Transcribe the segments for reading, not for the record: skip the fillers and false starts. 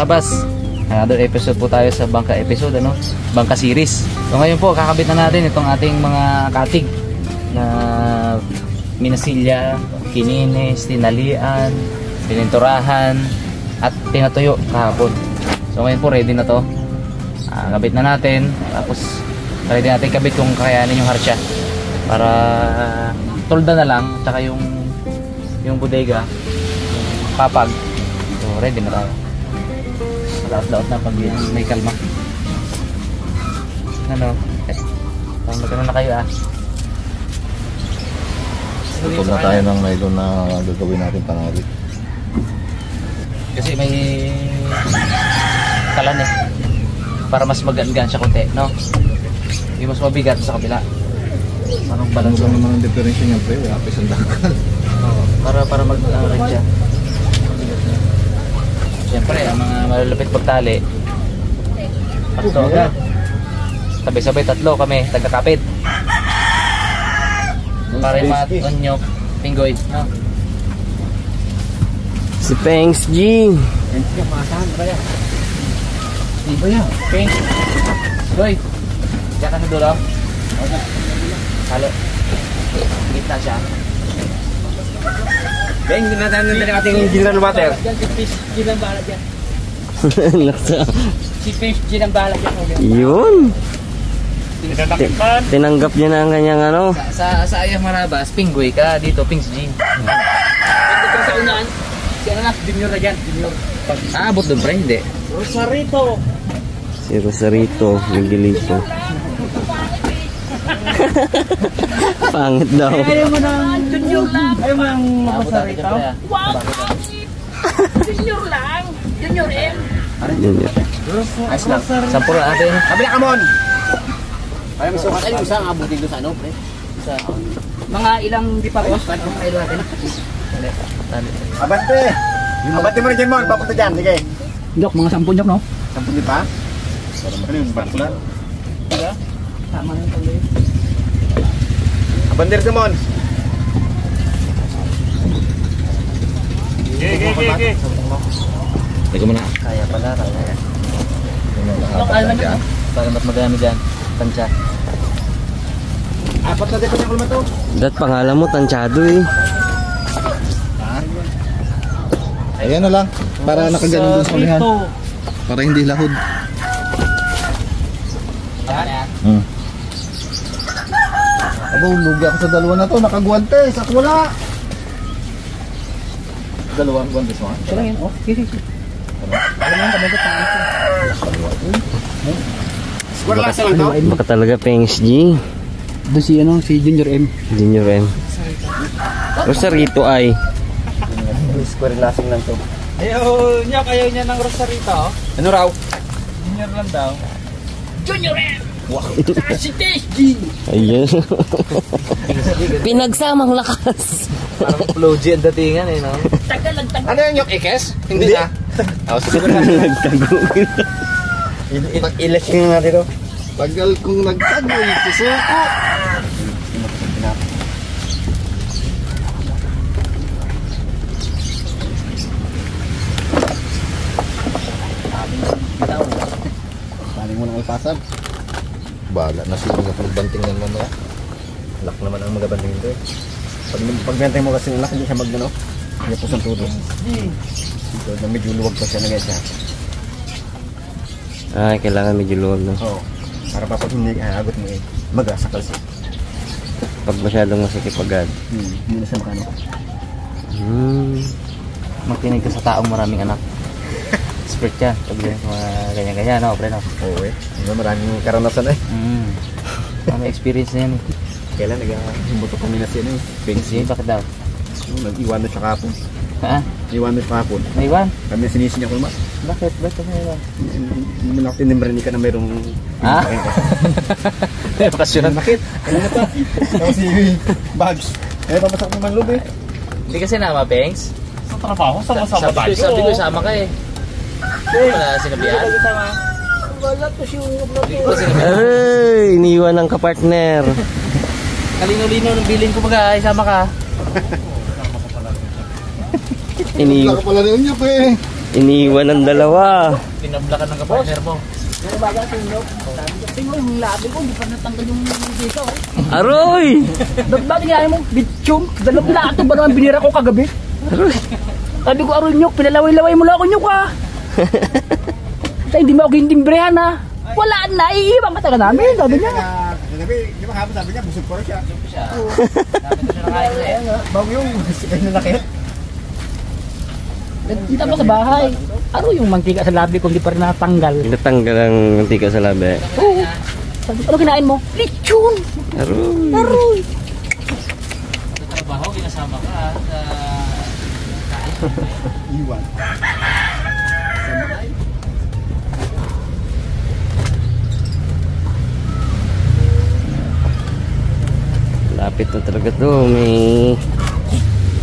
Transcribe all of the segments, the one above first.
Marabas. Another episode po tayo sa bangka episode, ano? Bangka series. So ngayon po, kakabit na natin itong ating mga katig na minasilya, kininis, tinalian, pininturahan, at pinatuyo kahapon. So ngayon po, ready na to. Kabit na natin. Tapos, ready natin kabit kung kakayanin yung harsha. Para tolda na lang, tsaka yung bodega, yung papag. So ready na tayo. Daot-daot na pag may kalma. Ano? Magkano na kayo Tutog na tayo ng nylon na gagawin natin tangali. Kasi may kalan para mas magaan-gaan siya konti, no? Yung mas mabigat sa kabila. Anong balance Ano naman ang diferensya niya, pre? Wala pa isang dakal. Para mag-red siya. Siyempre, ang mga malalapit pagtali. Tatlo. Sabay-sabay tatlo kami, tagakapit. Para yung maton nyo, pinggoy, no? Si Pengs G. Pengs G, maasahan ba yan? Di ba yan? Pengs. Goy, diyan ka sa dulo. Halo. Gitna siya. Beng, tinatanong na ating general water. Si Pengs G ang bahala dyan. Naksa. Si Pengs G ang bahala dyan. Yun. Tinanggap niya na ang kanyang ano. Sa Ayah Marabas, pinggoy ka. Dito, Pengs G. Pagdating ka sa unaan, si ano na, junior na dyan. Abot doon pa, hindi. Rosarito. Si Rosarito, Miguelito. Pangit daw. Ayaw mo ng junior lang. Ayaw mo ng Rosarito. Wow! Junior lang. Junior M. Junior. Ayos lang. Sampuro natin. Kabila ka mon. Ayaw mo sukat. Ayaw mo isang abutin doon sa ano, pre? Sa mga ilang di pa boss. Mga ilang natin. Abante. Abante mo na dyan mon. Papunta dyan. Sige. Jok, mga 10 jok, no? 10 di pa? Ano yun? Baklan? Diba? Tama na yung tuloy. Abandir ka mon. Gege. Teka muna. Kaya pala, kaya. Jok, alam mo. Para mas magami dyan. Tansya. Apat na dito yung kulma to. Dat pangalan mo, tansyado eh. Ayan na lang. Para nakaganon dun sa ulihan. Para hindi lahod. Abo, lugi ako sa dalawa na to. Nakaguantes. At wala. Dalawang guantes mo? Ito lang yun. Oh, sige. Alam mo yung kabagot ng ito. Square lang sa lang to. Baka talaga Pengs G. Doon si ano, si Junior M. Junior M. Rosarito ay. Square lasing lang to. Ayaw niya ng Rosarito. Ano raw? Junior lang daw. Junior M! Wow! Si TSG! Ayan. Pinagsamang lakas. Parang flow G ang datingan eh, no? Tagal. Ano yung ikes? Hindi na. Ako siguro na. Nagtagugin. Ilasing na natin to. Tagal kong nagtagoy. Susuko. Paling mo ng alpasab. Bala na sila nga pagbanting ng mamaya. Lak naman ang magabanting ito eh. Pagbentay mo kasi lak, hindi siya magano. Hindi po sa tulo. Ito na medyo luwag pa siya na guys ha. Ay, kailangan medyo luwag no. Oo. Para pa pag hindi agot mo eh. Magasakal siya. Pag masyadong masikip agad. Hindi na siya makano. Magtinig ka sa taong maraming anak. Spirit ka. Pag mga ganyan-ganyan, no? Pre, no? Oo eh. Maraming karanasan eh. May experience na yan eh. Kailan nag-himbuto kami na siya eh. Sige, bakit daw? Nag-iwan na siya kahapon. Ha? Iwan na siya kahapon. Naiwan? Kami sinisi niya kulma. Bakit? Bakit ka naiwan? Hindi mo na tinimbrani ka na mayroong... Ha? May bakasyon. Bakit? Ano na to? Tapos si Bags. Papasak mo man loob eh. Hindi kasi nama, Pengs. Sa trabaho, sama-sama tayo. Sabi ko, sama ka eh. Wala sinabihan. Wala to siya. Ay, iniwan ng kapartner. Kalino-lino ng bilin ko baga, isama ka. Wala ka pala rin niya pa eh. Iniwan ng dalawa. Pinablakan ng kapartner mo. Pero baga sa inyo, sabi ko, tingnan mo, yung labi ko, hindi pa natanggal yung dito. Aroy! Bakit nga mo, bitchong, dalawang plato ba naman binira ko kagabi? Aroy! Sabi ko, Aroy Nyok, pinalaway-laway mo lang ako Nyok ha. Sa hindi mo ako gintimbrehan ha. Wala na, iiwan ka taga namin, sabi niya. Sabi, di ba hapon sabi niya, busog ko siya. Dami ko siya nakain eh. Bago yung nanakit. Nagkita ko sa bahay. Aroy yung mantika sa labi ko, hindi pa rin natanggal. Natanggal ang mantika sa labi. Oo. Sabi ko, ano kinain mo? Lechon! Aroy! Aroy! Sa trabaho, ginasama ka sa... Iwan. Lapit na talaga to. May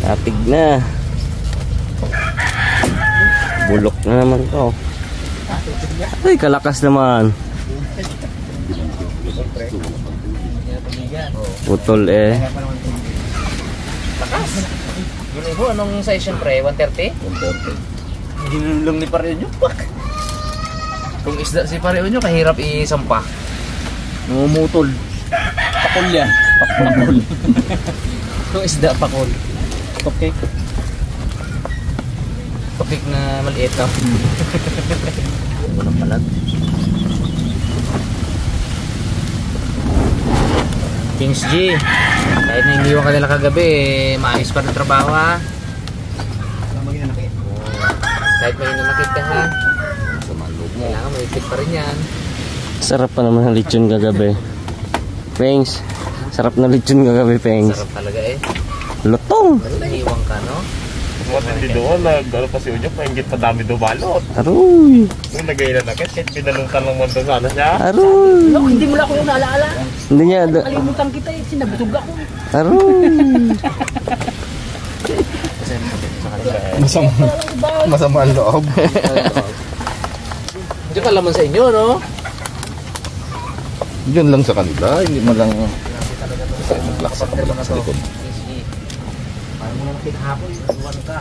tapig na. Bulok na naman to. Ay, kalakas naman. Putol eh. Takas! Yun po, anong size yun pre? 130? 130. Ginulong ni Pareonyo, pak! Kung isda si Pareonyo, kahirap isampa. Namumutol. Pakol yan. Pakol. Kung isda, pakol. Okay. Topik na maliit na. Walang palag. Kings G, kahit na iniwan ka nila kagabi, maayos pa rin trabaho ha. Kahit may nanakit ka ha, kailangan maipit pa rin yan. Sarap pa naman ang lechon kagabi. Pengs, sarap na lechon kagabi, Pengs. Sarap talaga eh. Lutong! Iniwan ka no? What hindi doon, nag-ano pa si Ujo, pahinggit pa dami doon balot. Aroy! Nung nagay na nakit, kahit pinalungkan lang mo doon sana siya. Aroy! No, hindi mo lang ako yung naalaala. Hindi niya... Kalimutan kita eh, sinabutog ako. Aroy! Masama ang loob. Hindi ka laman sa inyo no? Yun lang sa kanila, hindi mo lang maglaksa sa likod. Parang mo na nakita hapon, iwan ka.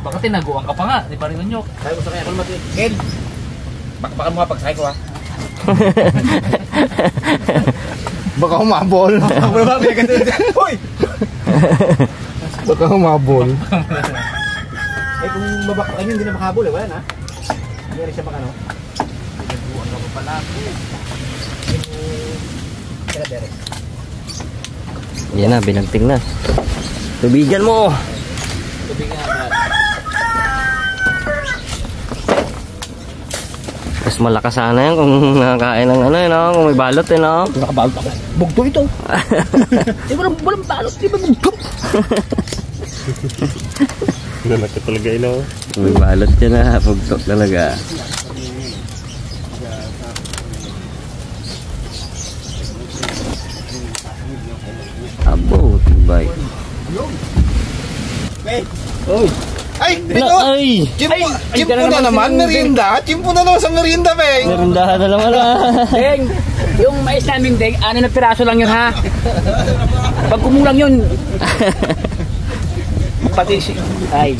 Baka tinaguan ka pa nga, di pa rin nyo. Kaya gusto kaya ako lumati. Ken! Baka mo kapagsakay ko ha. Baka humabol. Hoy! Baka humabol. Eh kung mabakla yun, hindi na makahabol eh, wala na. Hindi siya makano. Tinaguan ka pa pala. Kaya Derek. Yan na, binanting na. Tubigan mo! Tubig nga Brad. Mas malakas sana yan kung nakakain ng ano, no? Kung may balot, eh, no? Nakabalot ako. Bugto ito. Di ba walang balot? Di ba bugto? Nanakit talaga ino. May balot yan na, pugtok talaga. Abo, tibay. Ay! Ay! Chimpo na naman, merienda. Chimpo na naman sa merienda, Beng. Merendahan na naman ah. Deng, yung mais namin, Deng, 6 na piraso lang yun ha. Pag kumulang yun, pati si... Ay.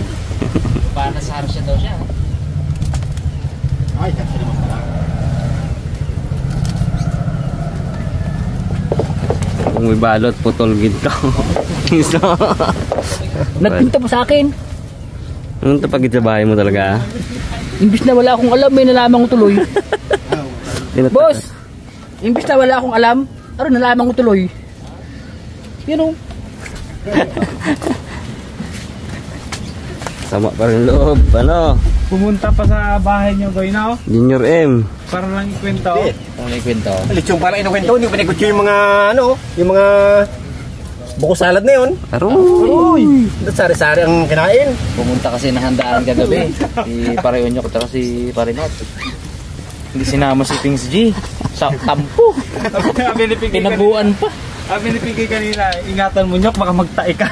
Para sa harap siya daw siya. Ay, kasi naman pala. Kung may balot, putol gid ka. Nagpinta po sa akin. Anong tapagit sa bahay mo talaga? Imbis na wala akong alam, may nalaman ko tuloy. Boss, imbis na wala akong alam, ano nalaman ko tuloy. Yun o. Sama pa rin loob. Ano? Pumunta pa sa bahay nyo, Goy, na Junior M. para lang ikwento. Kung may kwento. Lechong para inukwento, hindi ko pinagkutyo yung mga, ano, yung mga buko salad na yun. Aroy! Sari-sari ang kinain. Pumunta kasi na handaan kagabi. Si Pareonyo ko si Parinot. Hindi sinama si Kings G. Sa tampo. Tinaguan pa. Sabi ni Pinky kanina, ingatan mo Nyok, baka magtae ka.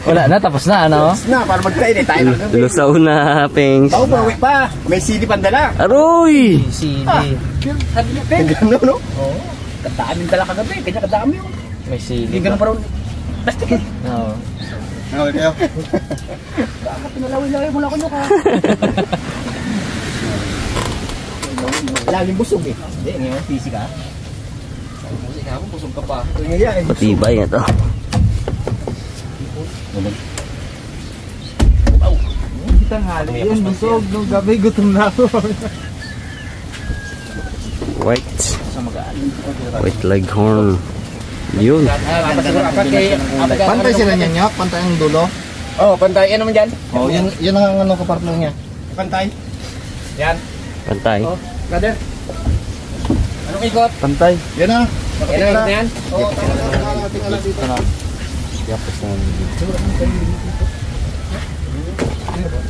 Wala na, tapos na ano? Na, para magkain eh, tayo na gabi. Lusaw na, Pengs. Bago bawi pa, may CD pandala. Aroy! CD. Sabi niya, Peng, Ano, no? kadaming dala kagabi, kanya kadami yun. May CD. Hindi ganun pa rin. Plastic eh. Oo. Okay kayo. Bakit pinalawin-lawin mo lang ako ka? Laging busog eh. Hindi, ngayon, busy ka. Kasi nga ako, busog ka pa. Matibay nga to. Tanghali yun, busog. Nung gabi, gutom na ako. White leghorn. Yun. Pantay sila niyan, Nyok? Pantay ang dulo? Oh, pantay. Ano naman dyan? Oh, yun ang ano kapartner niya. Pantay. Yan. Pantay. Brother. Anong ikot? Pantay. Yan na. Yan na yan? Oo, tama. Dito na.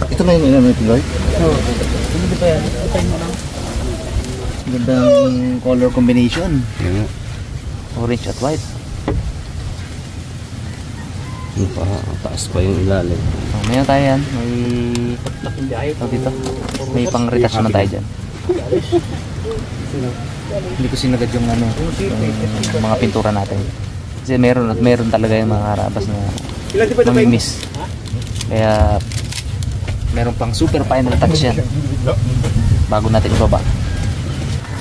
Ito na yung ilan mo, Piloy? Oo. Hindi pa yan. Patay mo lang. Gandang color combination. Orange at white. Yung pa, taas pa yung ilalim. Oh, mayroon tayo yan. Dito. May pang-retasyon na tayo dyan. Hindi ko sinagad yung ano, yung mga pintura natin. Kasi meron at meron talaga yung mga karabas na mamimiss. Kaya meron pang super fine retouch yan bago natin ibaba.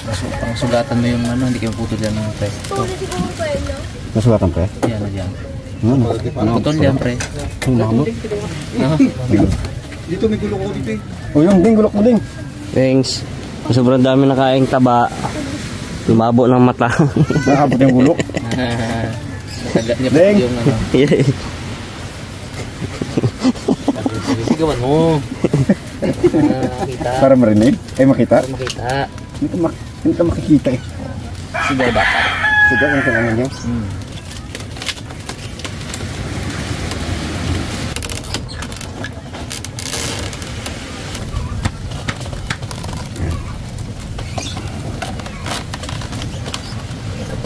So, pang sugatan mo yung ano, hindi kayo putol dyan ng pre. Nasugatan pa Yan na dyan. Putol dyan pre. Dito may gulok ko dito eh. Oh, yung ding, gulok mo ding. Thanks. Sobrang dami na kaing taba. Lumabo ng mata. Nakabot yung gulok. Natagat niya pa yung ano. Sigawan mo. Makita. Para marinig? Ay, makita? Para makita. Hindi ka makikita eh. Sigaw dapat. Sigaw ang kailangan niyo.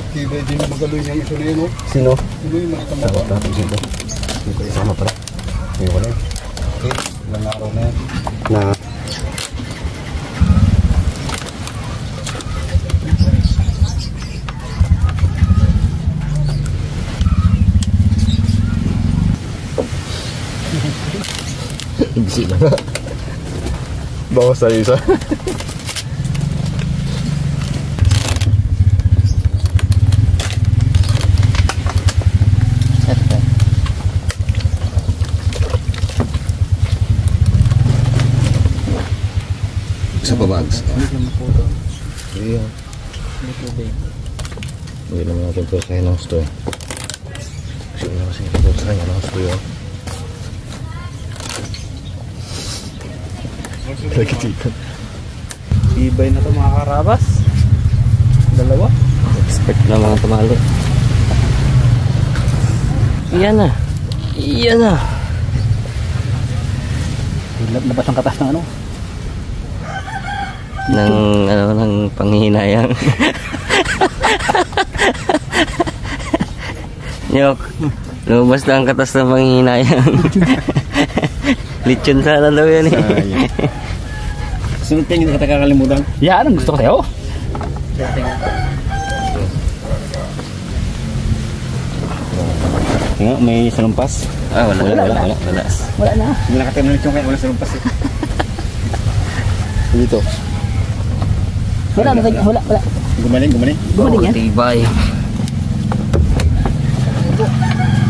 Kibay din magaloy niyang ito na yun, oh. Sino? Sino yung mga tama? Tapos dito. Dito isama pala. May wala eh. Okay, ilang araw na yan. Na. Ibisi lang. Bawas tayo isa. Isa pa bags. Iya. Hindi naman natin ito sa ng store. Kasi wala kasi ito sa kanya ng store. Lagi dito. Ibay na ito mga karabas. Dalawa. Expect na mga tumalo. Iyan na. Iyan na. Labas ang katas ng ano. Ng panghihinayang. Nyok, lumabas na ang katas ng panghihinayang. Lechon sana daw yan eh. Sunod kayo, hindi ka kakalimutan. Yan ang gusto ko sa'yo. Nga, may salumpas. Wala. Wala na. Hindi nakatira na lechon kaya wala salumpas eh. Dito. Wala. Gumaling. Gumaling yan. Tibay.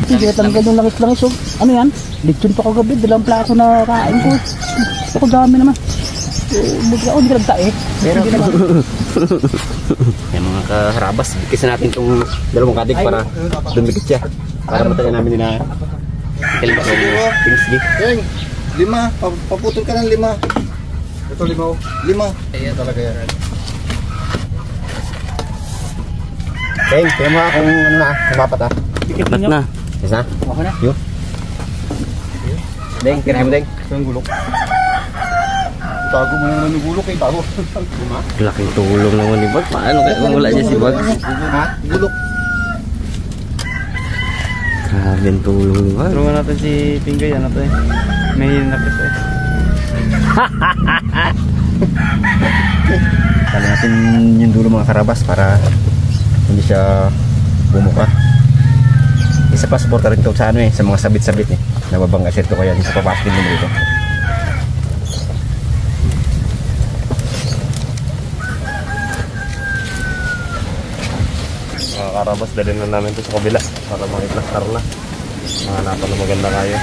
Sige, talaga yung langis-langis oh. Ano yan? Lechon pa kagabi, dalawang plato na kain ko. Ako dami naman. Hindi ka nagtae. Pero yung mga kaharabas, bigkis natin itong dalawang kadig para dumikit siya. Para matagal namin nila kilma ko things di. Yan, 5. Paputol ka ng 5. Ito 5. 5. Ayan talaga yan. Deng, kaya mo akong ano na, kumapat ah. Ba't na? Isa? Ako na. Yo. Deng, kaya mo deng. Yung gulok. Tago mo naman yung gulok eh. Tago. Laking tulong naman ni Bag. Paano kaya kung wala niya si Bag? Ha? Gulok. Grabe ang tulong ni Bag. Tulungan natin si Pinggay. Ano to eh. May napis eh. Tala natin yung dulo mga karabas para hindi siya bumuka. Isa pa suporta rin to sa ano eh, sa mga sabit-sabit eh. Nababangga sir to kaya isa papasok din dito. Mga karabas, dalhin na namin ito sa kabila para makiplastar na. Mahanapan na maganda kayo.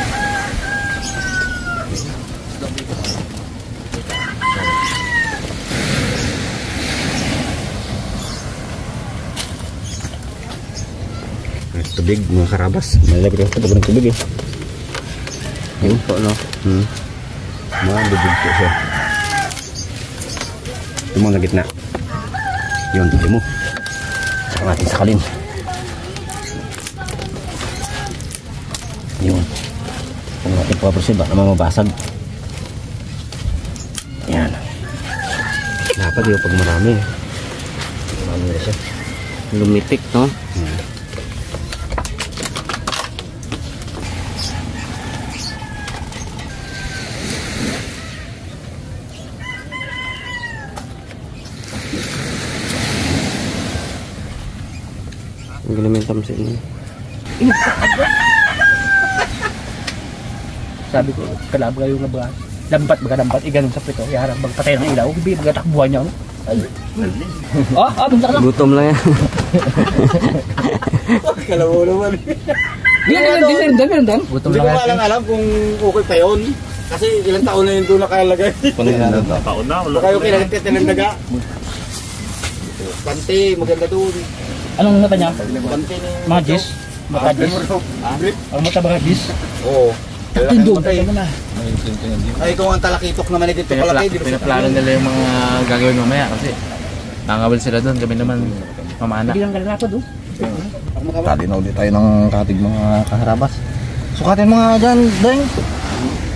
Tubig mga karabas. Malapit ito pag ng tubig eh. Yun po no. Malubig po siya. Ito mo na gitna. Yun, tubig mo. Ang ating sakalin. Yun. Kung natin paprosin baka mamabasag. Yan. Dapat yun pag marami. Marami na siya. Lumitik no. Ang ginamintam sa inyo. Sabi ko, kalabga yung nabaga. Lambat, baga ganun sa pito. Iharap, magpatay ng ilaw. Baga takbuhan niya. Ay. Bumsa ka lang. Gutom lang yan. Kalabaw naman. Din. Gutom Hindi ko lang natin. alam kung okay pa yun. Kasi ilang taon na yun doon nakalagay. Taon na, wala. Baka yung kinagkat na ng daga. Bante, maganda doon. Anong nata niya? Bante ni... Mga jis? Mga jis? Ang mata mga jis? Oo. Tindog. Ay, ikaw ang talakitok naman dito palaki. Pinaplano nila yung mga gagawin mamaya kasi nangawal sila doon. Kami naman mamana. Hindi lang galing ako doon. Tali na ulit tayo ng katig mga kaharabas. Sukatin mga dyan, Deng.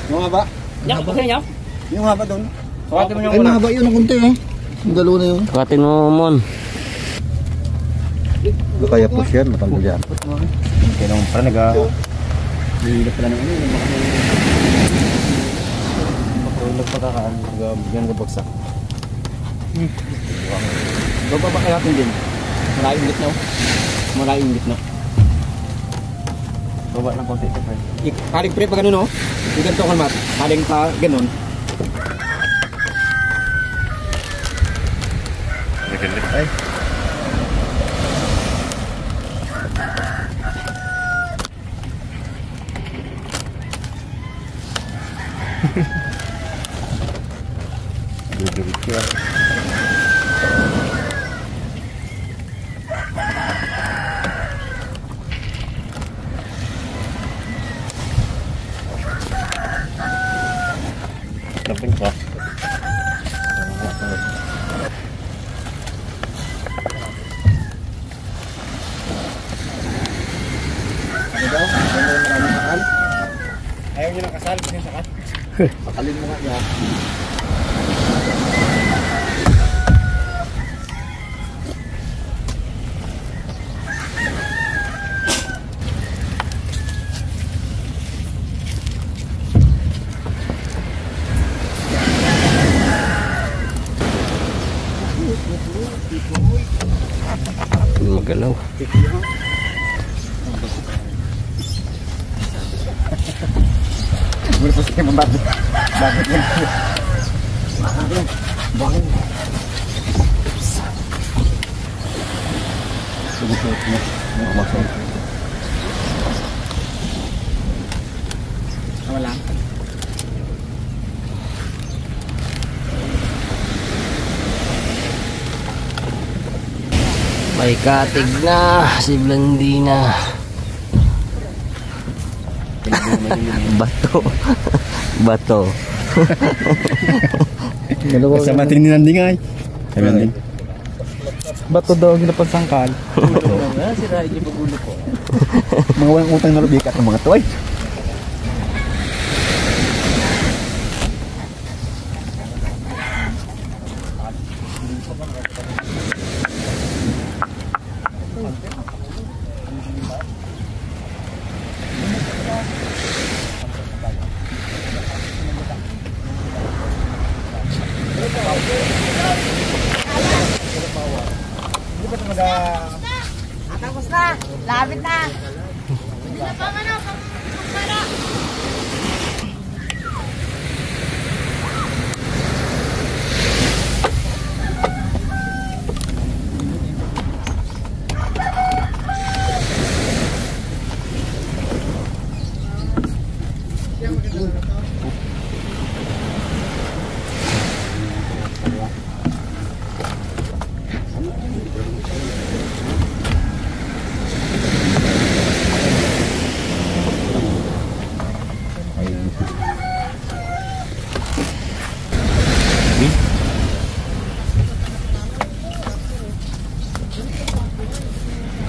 Yung haba? Yan, bakit niya? Yung haba doon. Sukatin mo yung Ay, mahaba yun ang kunti eh. Yung dalawa na yun. Sukatin mo, Mon. Kaya po siya, matanggal yan. Kaya nung parang nag-hilap pala ng ano. Nagpakakaan. Yan gabagsak. Baba kaya natin din. Maraming gitna. Maraming gitna. Baba ng konti ito, friend. Kaling pre pa ganun, no? Yung ganito kalmat. Kaling pa ganun. Ay. Laping pa. Ayaw nyo ng kasal, yung sakat. Pakalin mo nga niya. Magalaw. Siguro po siya mababit. Bakit yan? Bakit? Sumusunod mo. Mamasok. Wala. May katig na si Blandina. Bato. Kasama tingin din ay. Bato daw ang ginapansangkal. Sira yung pagulo ko. Mga walang utang na rubikat ng mga toy. Tapos na, labit na.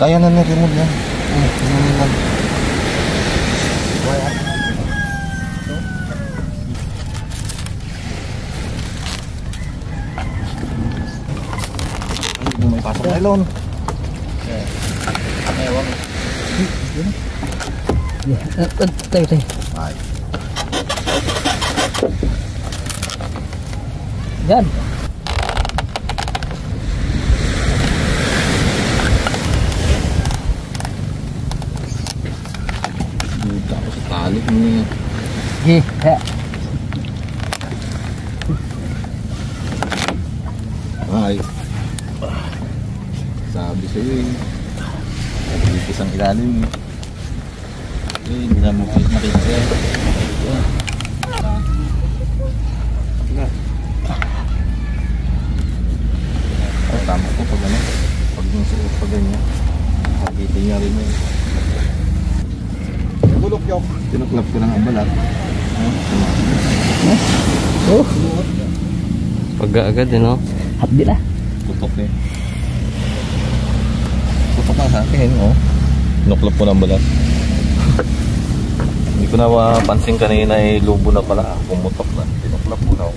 Kaya na na-remove yan. May pasok na ilon. Tayo. Ay. Yan. Buta ako sa tali niya. Ay. Sabi sa'yo eh. Nagligis ang ilalim eh. Hindi na mo nakita eh. Tama ko pag ano. Pag yung suot pag ganyan. Nakita niya rin eh. Bulok yung. Tinuklap ko ng abalat. Oh. Pag-agad eh, no? Hapdi na. Tutok eh. Tutok na sa akin, oh. Tinuklap ko ng abalat. Hindi ko na mapansin kanina eh, lubo na pala. Pumutok na. Tinuklap ko na.